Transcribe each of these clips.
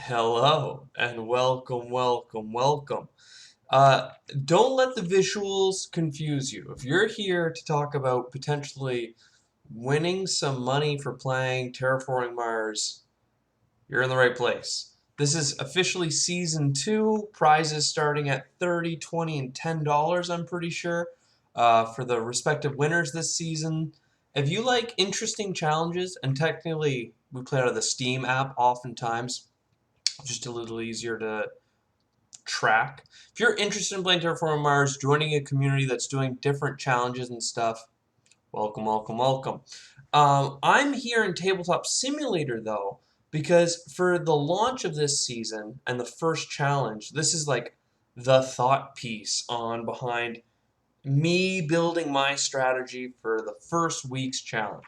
Hello and welcome. Uh, don't let the visuals confuse you. If you're here to talk about potentially winning some money for playing Terraforming Mars, you're in the right place. This is officially season 2. Prizes starting at 30, 20, and $10, I'm pretty sure, for the respective winners this season. If you like interesting challenges, and technically we play out of the Steam app oftentimes, just a little easier to track. If you're interested in playing Terraforming Mars, joining a community that's doing different challenges and stuff, welcome. I'm here in Tabletop Simulator though, because for the launch of this season and the first challenge, this is like the thought piece on behind me building my strategy for the first week's challenge.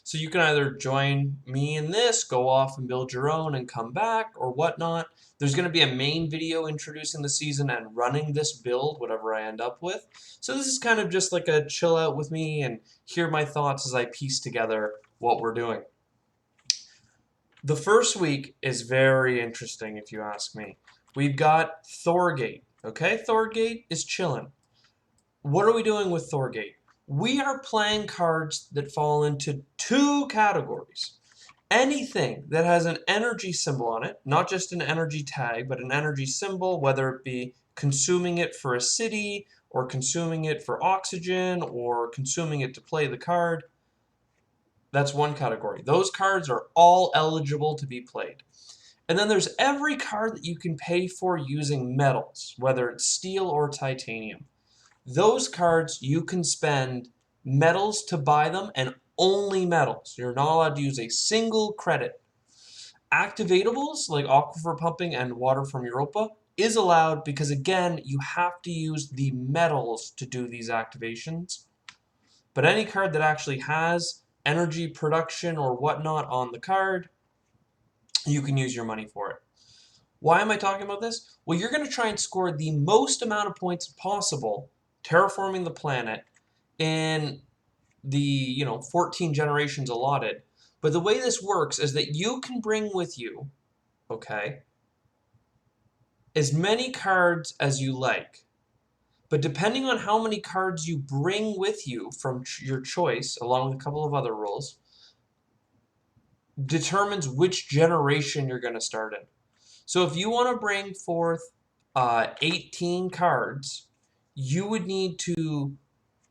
So you can either join me in this, go off and build your own and come back or whatnot. There's going to be a main video introducing the season and running this build, whatever I end up with. So this is kind of just like a chill out with me and hear my thoughts as I piece together what we're doing. The first week is very interesting if you ask me. We've got Thorgate. Okay, Thorgate is chilling. What are we doing with Thorgate? We are playing cards that fall into two categories. Anything that has an energy symbol on it, not just an energy tag, but an energy symbol, whether it be consuming it for a city, or consuming it for oxygen, or consuming it to play the card, that's one category. Those cards are all eligible to be played. And then there's every card that you can pay for using metals, whether it's steel or titanium. Those cards, you can spend metals to buy them and only metals. You're not allowed to use a single credit. Activatables like Aquifer Pumping and Water from Europa is allowed because, again, you have to use the metals to do these activations. But any card that actually has energy production or whatnot on the card, you can use your money for it. Why am I talking about this? Well, you're going to try and score the most amount of points possible terraforming the planet in the 14 generations allotted. But the way this works is that you can bring with you, okay, as many cards as you like. But depending on how many cards you bring with you from your choice, along with a couple of other rules, determines which generation you're going to start in. So if you want to bring forth 18 cards, you would need to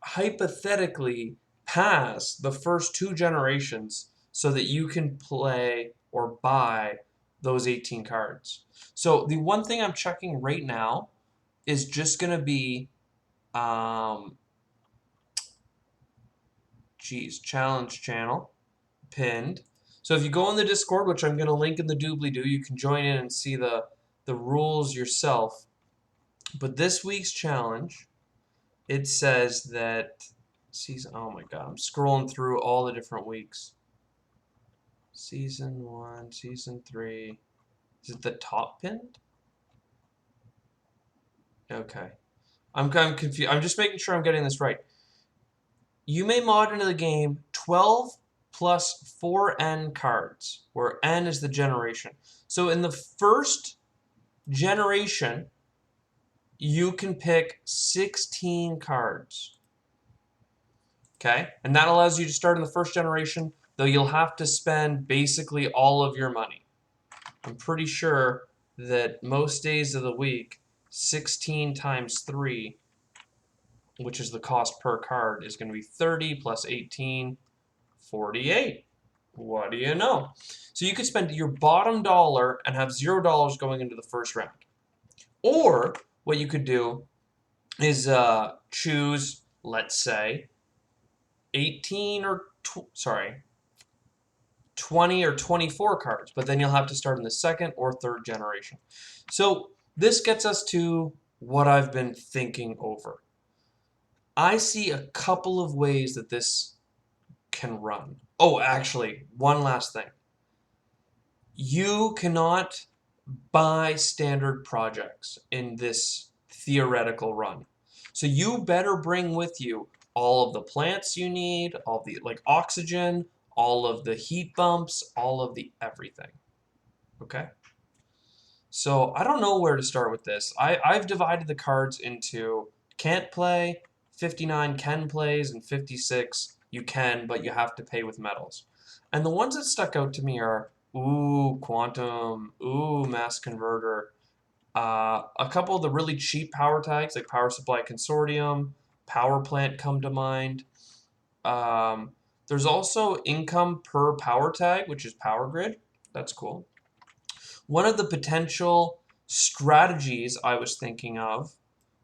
hypothetically pass the first 2 generations so that you can play or buy those 18 cards. So the one thing I'm checking right now is just going to be, challenge channel, pinned. So if you go in the Discord, which I'm going to link in the doobly-doo, you can join in and see the rules yourself. But this week's challenge, it says that season, oh my god, I'm scrolling through all the different weeks. Season 1, Season 3. Is it the top pinned? Okay. I'm kind of confused. I'm just making sure I'm getting this right. You may mod into the game 12 plus 4N cards, where N is the generation. So in the first generation, you can pick 16 cards. Okay? And that allows you to start in the first generation, though you'll have to spend basically all of your money. I'm pretty sure that most days of the week, 16 times 3, which is the cost per card, is going to be 30 plus 18, 48. What do you know? So you could spend your bottom dollar and have $0 going into the first round. Or what you could do is choose, let's say, 18 or 20 or 24 cards, but then you'll have to start in the second or third generation. So this gets us to what I've been thinking over. I see a couple of ways that this can run. Oh, actually, one last thing. You cannot buy standard projects in this theoretical run. So you better bring with you all of the plants you need, all the oxygen, all of the heat bumps, all of the everything. Okay? So I don't know where to start with this. I've divided the cards into can't play, 59 can plays, and 56 you can, but you have to pay with metals. And the ones that stuck out to me are ooh, quantum, ooh, mass converter, a couple of the really cheap power tags like power supply consortium, power plant come to mind. Um, there's also income per power tag, which is power grid. That's cool. One of the potential strategies I was thinking of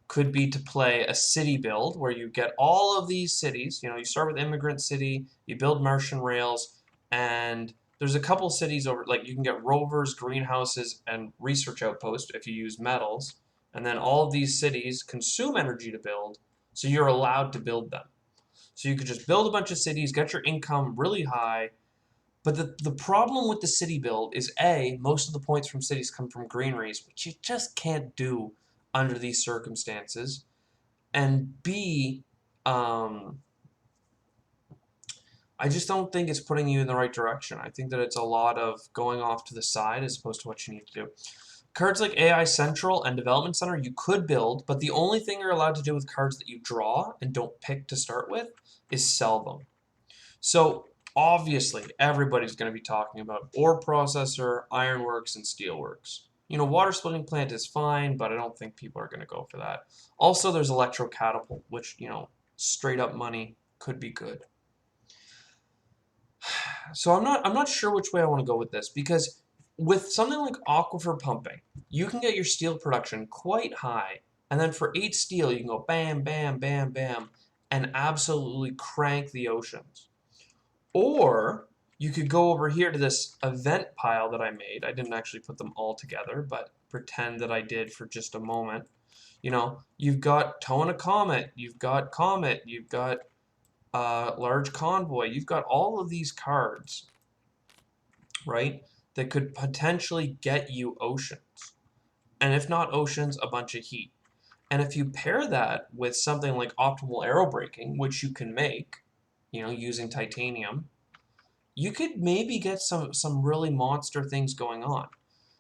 could be to play a city build where you get all of these cities. You know, you start with Immigrant City, you build Martian rails, and there's a couple cities over, like you can get rovers, greenhouses, and research outposts if you use metals. And then all of these cities consume energy to build, so you're allowed to build them. So you could just build a bunch of cities, get your income really high, but the problem with the city build is A, most of the points from cities come from greeneries, which you just can't do under these circumstances. And B, um, I just don't think it's putting you in the right direction. I think that it's a lot of going off to the side as opposed to what you need to do. Cards like AI Central and Development Center you could build, but the only thing you're allowed to do with cards that you draw and don't pick to start with is sell them. So obviously, everybody's going to be talking about ore processor, ironworks, and steelworks. You know, water splitting plant is fine, but I don't think people are going to go for that. Also, there's electro catapult, which, you know, straight up money could be good. So I'm not sure which way I want to go with this because with something like aquifer pumping, you can get your steel production quite high, and then for 8 steel you can go bam, bam, bam, bam, and absolutely crank the oceans. Or you could go over here to this event pile that I made. I didn't actually put them all together, but pretend that I did for just a moment. You know, you've got towing a comet, you've got comet, you've got large convoy, you've got all of these cards, right, that could potentially get you oceans. And if not oceans, a bunch of heat. And if you pair that with something like optimal arrow braking, which you can make, you know, using titanium, you could maybe get some really monster things going on.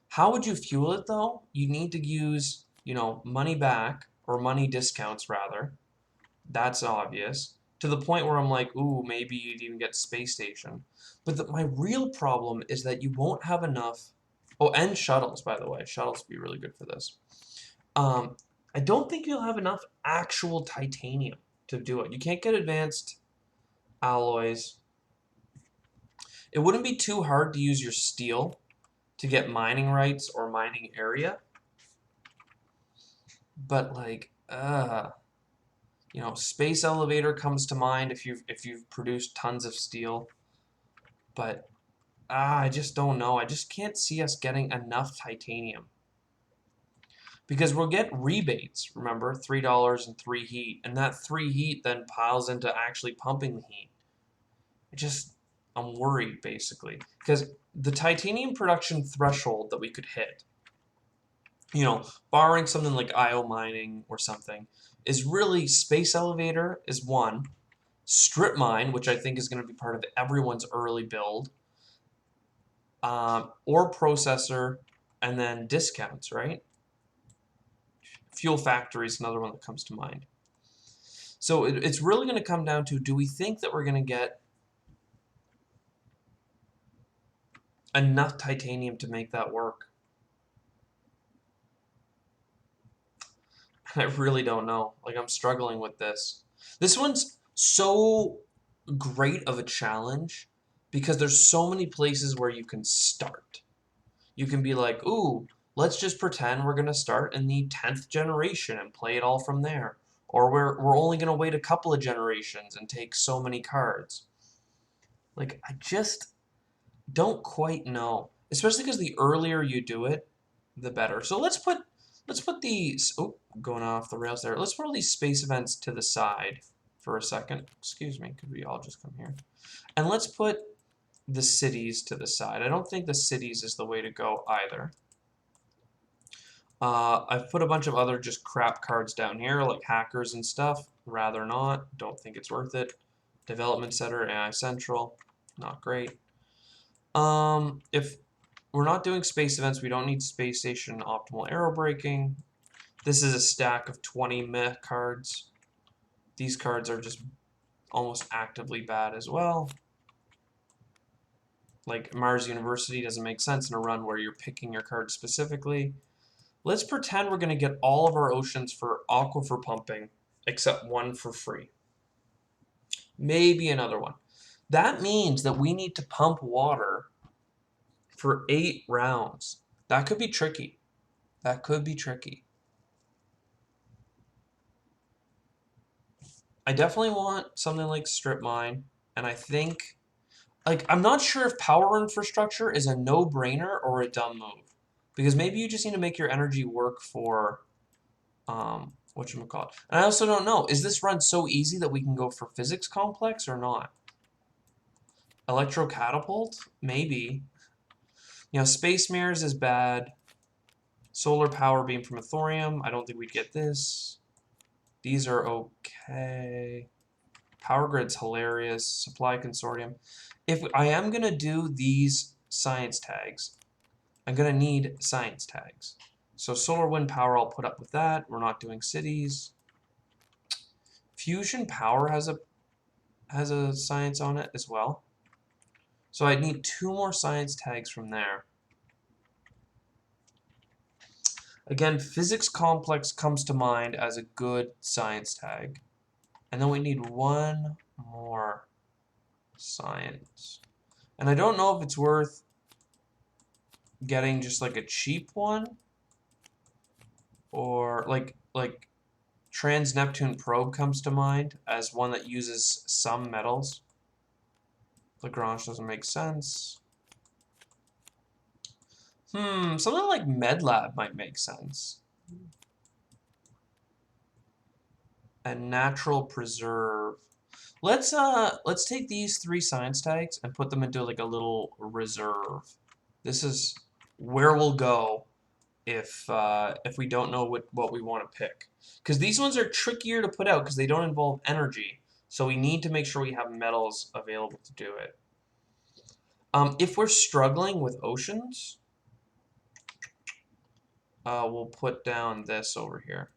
How would you fuel it though? You need to use, you know, money back or money discounts rather. That's obvious. To the point where I'm like, ooh, maybe you'd even get space station. But my real problem is that you won't have enough. Oh, and shuttles, by the way. Shuttles would be really good for this. Um, I don't think you'll have enough actual titanium to do it. You can't get advanced alloys. It wouldn't be too hard to use your steel to get mining rights or mining area. But like, you know, space elevator comes to mind if you've produced tons of steel. But I just don't know. I just can't see us getting enough titanium. Because we'll get rebates, remember, $3 and 3 heat, and that 3 heat then piles into actually pumping the heat. I'm worried basically. Because the titanium production threshold that we could hit, you know, barring something like IO mining or something, is really space elevator is one, strip mine, which I think is going to be part of everyone's early build, ore processor, and then discounts, right? Fuel factory is another one that comes to mind. So it's really going to come down to, do we think that we're going to get enough titanium to make that work? I really don't know. Like, I'm struggling with this. This one's so great of a challenge because there's so many places where you can start. You can be like, ooh, let's just pretend we're going to start in the 10th generation and play it all from there. Or we're only going to wait a couple of generations and take so many cards. Like, I just don't quite know. Especially because the earlier you do it, the better. So let's put these, oh, going off the rails there. Let's put all these space events to the side for a second. Excuse me, could we all just come here? And let's put the cities to the side. I don't think the cities is the way to go either. I've put a bunch of other just crap cards down here, like hackers and stuff. Rather not. Don't think it's worth it. Development Center, AI Central. Not great. If we're not doing space events. We don't need space station optimal arrow braking. This is a stack of 20 meh cards. These cards are just almost actively bad as well. Like Mars University doesn't make sense in a run where you're picking your cards specifically. Let's pretend we're going to get all of our oceans for aquifer pumping, except one for free. Maybe another one. That means that we need to pump water for 8 rounds. That could be tricky. That could be tricky. I definitely want something like strip mine, and I think, like, I'm not sure if power infrastructure is a no-brainer or a dumb move, because maybe you just need to make your energy work for, whatchamacallit. And I also don't know, is this run so easy that we can go for physics complex or not? Electro catapult? Maybe. You know, space mirrors is bad. Solar power beam from a thorium. I don't think we'd get this. These are okay. Power grid's hilarious. Supply consortium. If I am gonna do these science tags, I'm gonna need science tags. So solar wind power, I'll put up with that. We're not doing cities. Fusion power has a science on it as well. So I need 2 more science tags from there. Again, physics complex comes to mind as a good science tag. And then we need 1 more science. And I don't know if it's worth getting just like a cheap one, or like Trans-Neptune Probe comes to mind as one that uses some metals. Lagrange doesn't make sense. Something like MedLab might make sense. And Natural Preserve. Let's take these 3 science tags and put them into like a little reserve. This is where we'll go if we don't know what we want to pick. Because these ones are trickier to put out because they don't involve energy. So we need to make sure we have metals available to do it. If we're struggling with oceans, we'll put down this over here.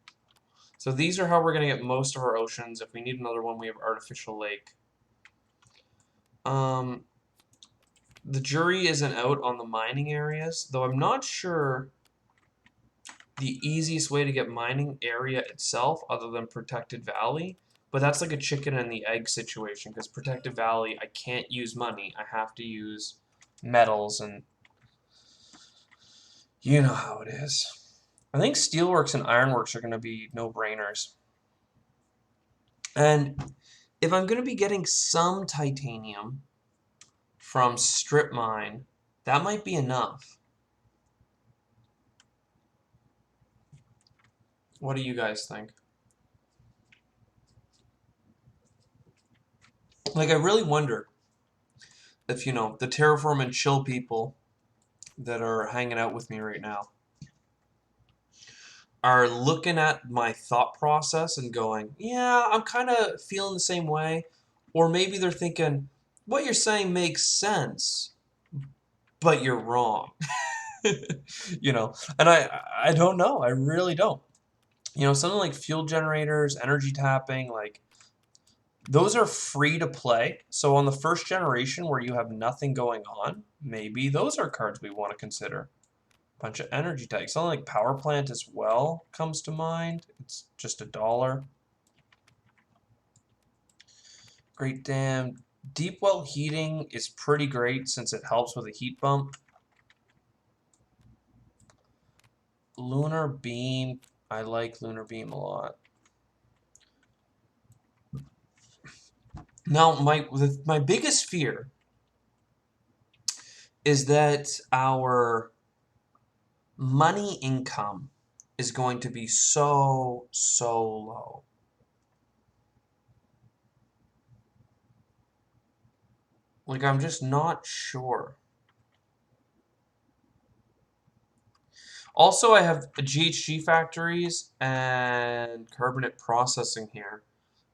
So these are how we're going to get most of our oceans. If we need another one, we have artificial lake. The jury isn't out on the mining areas, though I'm not sure the easiest way to get mining area itself other than Protected Valley. But that's like a chicken and the egg situation, because Protected Valley, I can't use money. I have to use metals, and you know how it is. I think Steelworks and Ironworks are going to be no-brainers. And if I'm going to be getting some titanium from Strip Mine, that might be enough. What do you guys think? Like, I really wonder if, you know, the Terraform and Chill people that are hanging out with me right now are looking at my thought process and going, yeah, I'm kind of feeling the same way. Or maybe they're thinking, what you're saying makes sense, but you're wrong. You know, and I don't know. I really don't. You know, something like fuel generators, energy tapping, like, those are free to play. So on the first generation where you have nothing going on, maybe those are cards we want to consider. Bunch of energy tags. Something like power plant as well comes to mind. It's just $1. Great Dam. Deep well heating is pretty great since it helps with a heat bump. Lunar Beam. I like Lunar Beam a lot. Now, my biggest fear is that our money income is going to be so low. Like, I'm just not sure. Also, I have GHG factories and carbonate processing here,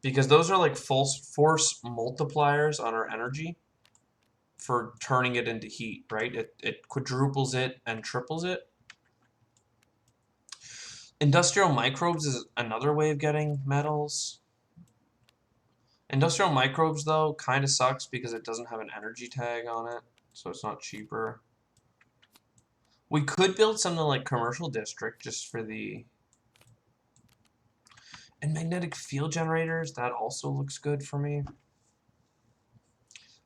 because those are like force multipliers on our energy. for turning it into heat, right? It quadruples it and triples it. Industrial microbes is another way of getting metals. Industrial microbes, though, kind of sucks because it doesn't have an energy tag on it, so it's not cheaper. We could build something like Commercial District just for the... And magnetic field generators, that also looks good for me.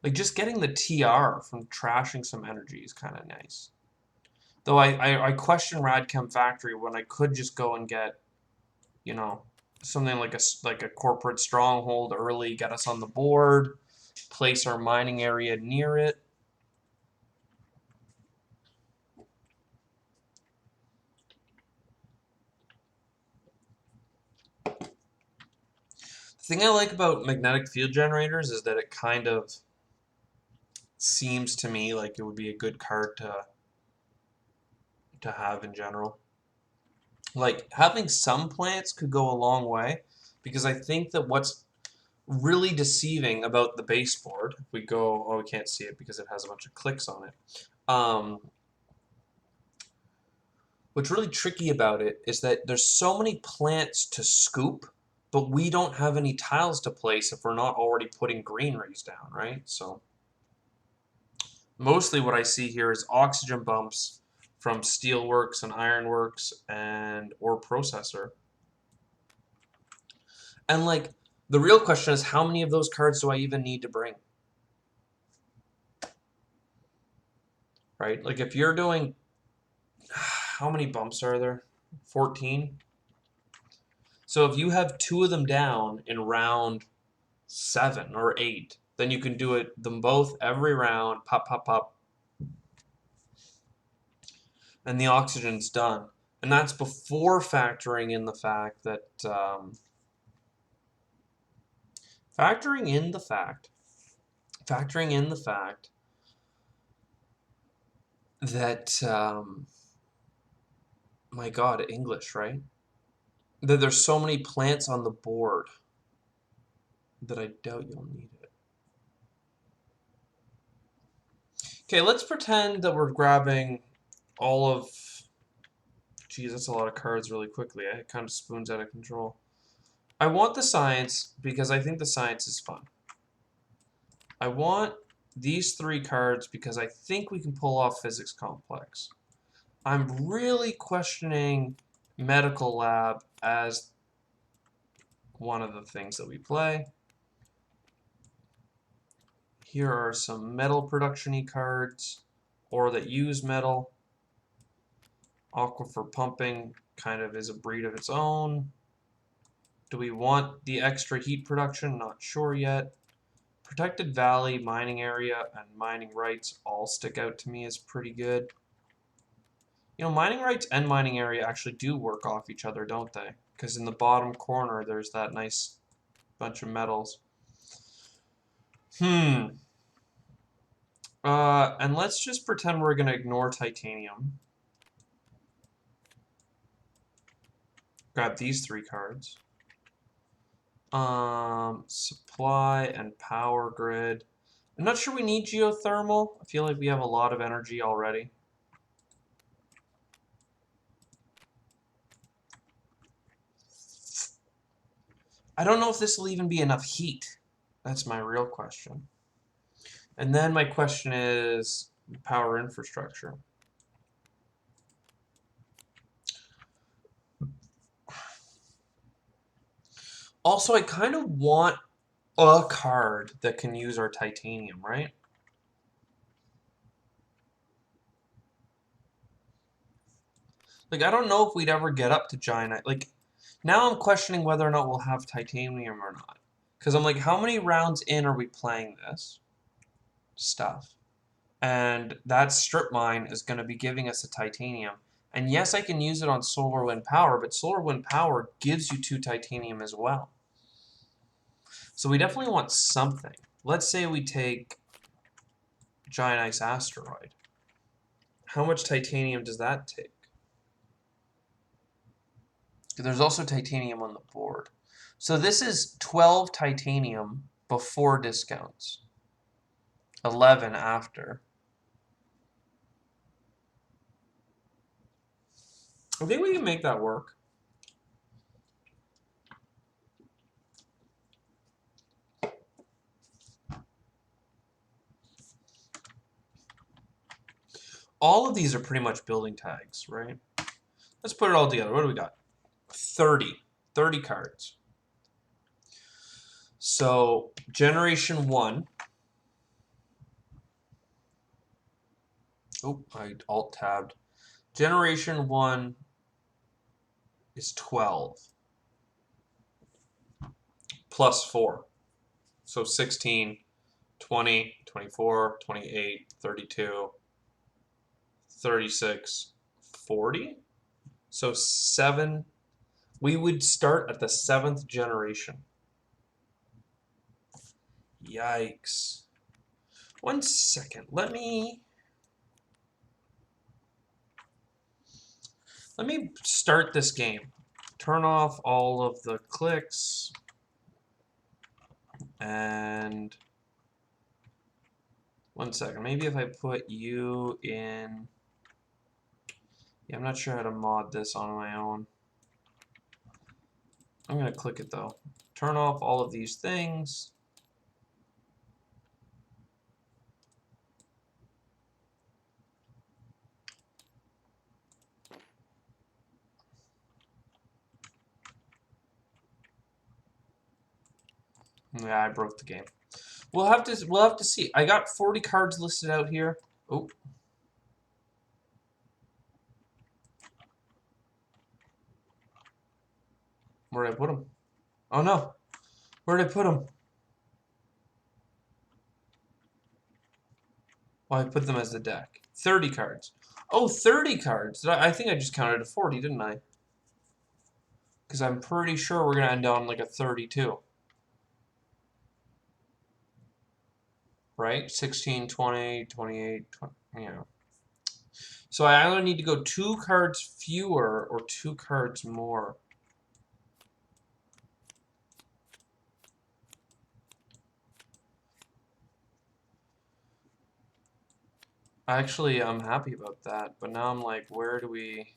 Like, just getting the TR from trashing some energy is kind of nice. Though I question Radchem Factory when I could just go and get, you know, something like a corporate stronghold early, get us on the board, place our mining area near it. The thing I like about magnetic field generators is that it kind of seems to me like it would be a good card to have in general. Like, having some plants could go a long way, because I think that what's really deceiving about the baseboard, if we go, oh, we can't see it because it has a bunch of clicks on it. What's really tricky about it is that there's so many plants to scoop, but we don't have any tiles to place if we're not already putting greeneries down, right? So mostly what I see here is oxygen bumps from steelworks and ironworks and ore processor. And like the real question is, how many of those cards do I even need to bring? Right? Like if you're doing, how many bumps are there? 14? So if you have 2 of them down in round 7 or 8, then you can do them both every round, pop, pop, pop, and the oxygen's done. And that's before factoring in the fact that factoring in the fact that my God, English, right? That there's so many plants on the board that I doubt you'll need it. Okay, let's pretend that we're grabbing all of... Geez, that's a lot of cards really quickly. It kind of spoons out of control. I want the science because I think the science is fun. I want these 3 cards because I think we can pull off physics complex. I'm really questioning medical lab as one of the things that we play. Here are some metal production-y cards, or that use metal. Aquifer pumping kind of is a breed of its own. Do we want the extra heat production? Not sure yet. Protected Valley, mining area, and mining rights all stick out to me as pretty good. You know, mining rights and mining area actually do work off each other, don't they? Because in the bottom corner, there's that nice bunch of metals. And let's just pretend we're going to ignore titanium. Grab these 3 cards. Supply and power grid. I'm not sure we need geothermal. I feel like we have a lot of energy already. I don't know if this will even be enough heat. That's my real question. And then my question is power infrastructure. Also, I kind of want a card that can use our titanium, right? Like, I don't know if we'd ever get up to giant. Like, now I'm questioning whether or not we'll have titanium or not. Because I'm like, how many rounds in are we playing this stuff? And that strip mine is going to be giving us a titanium. And yes, I can use it on solar wind power, but solar wind power gives you 2 titanium as well. So we definitely want something. Let's say we take giant ice asteroid. How much titanium does that take? There's also titanium on the board. So this is 12 titanium before discounts. 11 after. I think we can make that work. All of these are pretty much building tags, right? Let's put it all together. What do we got? 30. 30 cards. So, Generation 1. Oh, I alt-tabbed. Generation 1 is 12. Plus 4. So 16, 20, 24, 28, 32, 36, 40. So 7. We would start at the 7th generation. Yikes. 1 second. Let me start this game. Turn off all of the clicks and 1 second. Maybe if I put you in. Yeah, I'm not sure how to mod this on my own. I'm going to click it though. Turn off all of these things. Yeah, I broke the game. We'll have to see. I got 40 cards listed out here. Oh. Where did I put them? Oh no. Where did I put them? Well, I put them as the deck. 30 cards. Oh, 30 cards. I think I just counted to 40, didn't I? Because I'm pretty sure we're going to end on like a 32. Right? 16, 20, 28, 20, yeah. So I either need to go 2 cards fewer or 2 cards more. Actually, I'm happy about that, but now I'm like, where do we...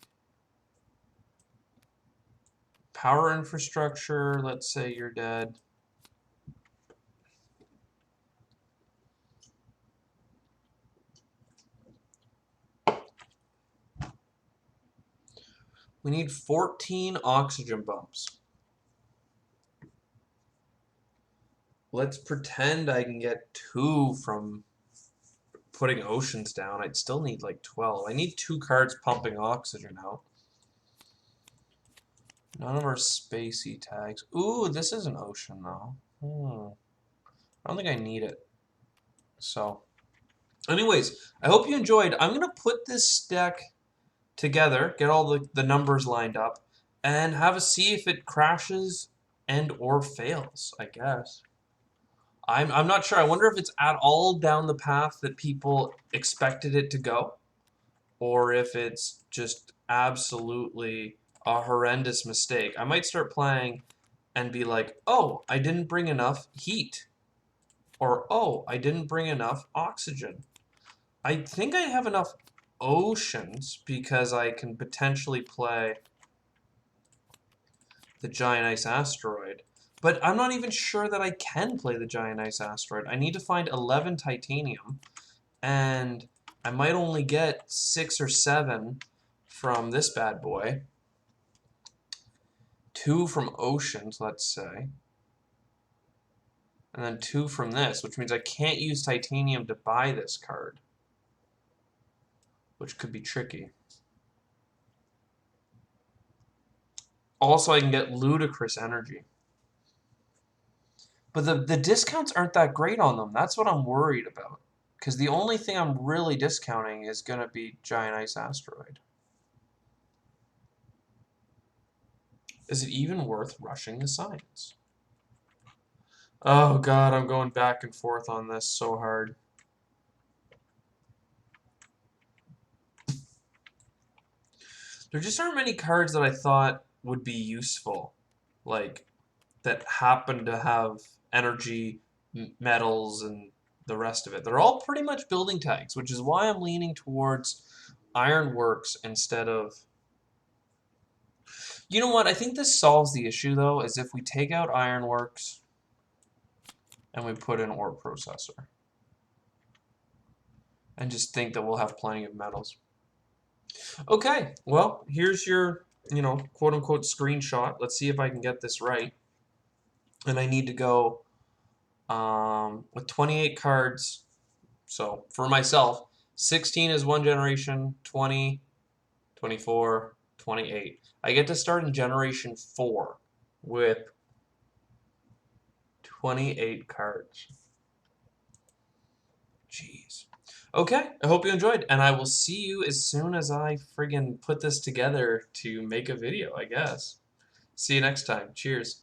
Power infrastructure, let's say you're dead. We need 14 oxygen bumps. Let's pretend I can get 2 from putting oceans down. I'd still need like 12. I need 2 cards pumping oxygen out. None of our spacey tags. Ooh, this is an ocean though. I don't think I need it. So, anyways, I hope you enjoyed. I'm going to put this deck together, get all the numbers lined up, and have a see if it crashes and or fails, I guess. I'm not sure. I wonder if it's at all down the path that people expected it to go, or if it's just absolutely a horrendous mistake. I might start playing and be like, oh, I didn't bring enough heat, or oh, I didn't bring enough oxygen. I think I have enough oceans because I can potentially play the Giant Ice Asteroid. But I'm not even sure that I can play the Giant Ice Asteroid. I need to find 11 titanium, and I might only get 6 or 7 from this bad boy. 2 from oceans, let's say. And then 2 from this, which means I can't use titanium to buy this card, which could be tricky. Also, I can get ludicrous energy. But the discounts aren't that great on them. That's what I'm worried about. Because the only thing I'm really discounting is going to be Giant Ice Asteroid. Is it even worth rushing the science? Oh god, I'm going back and forth on this so hard. There just aren't many cards that I thought would be useful. Like, that happen to have energy, metals, and the rest of it. They're all pretty much building tags, which is why I'm leaning towards ironworks instead of... You know what? I think this solves the issue, though, is if we take out ironworks and we put in ore processor. And just think that we'll have plenty of metals. Okay, well, here's your, quote-unquote screenshot. Let's see if I can get this right. And I need to go with 28 cards. So, for myself, 16 is one generation, 20, 24, 28. I get to start in generation 4 with 28 cards. Jeez. Okay, I hope you enjoyed, and I will see you as soon as I friggin' put this together to make a video, I guess. See you next time. Cheers.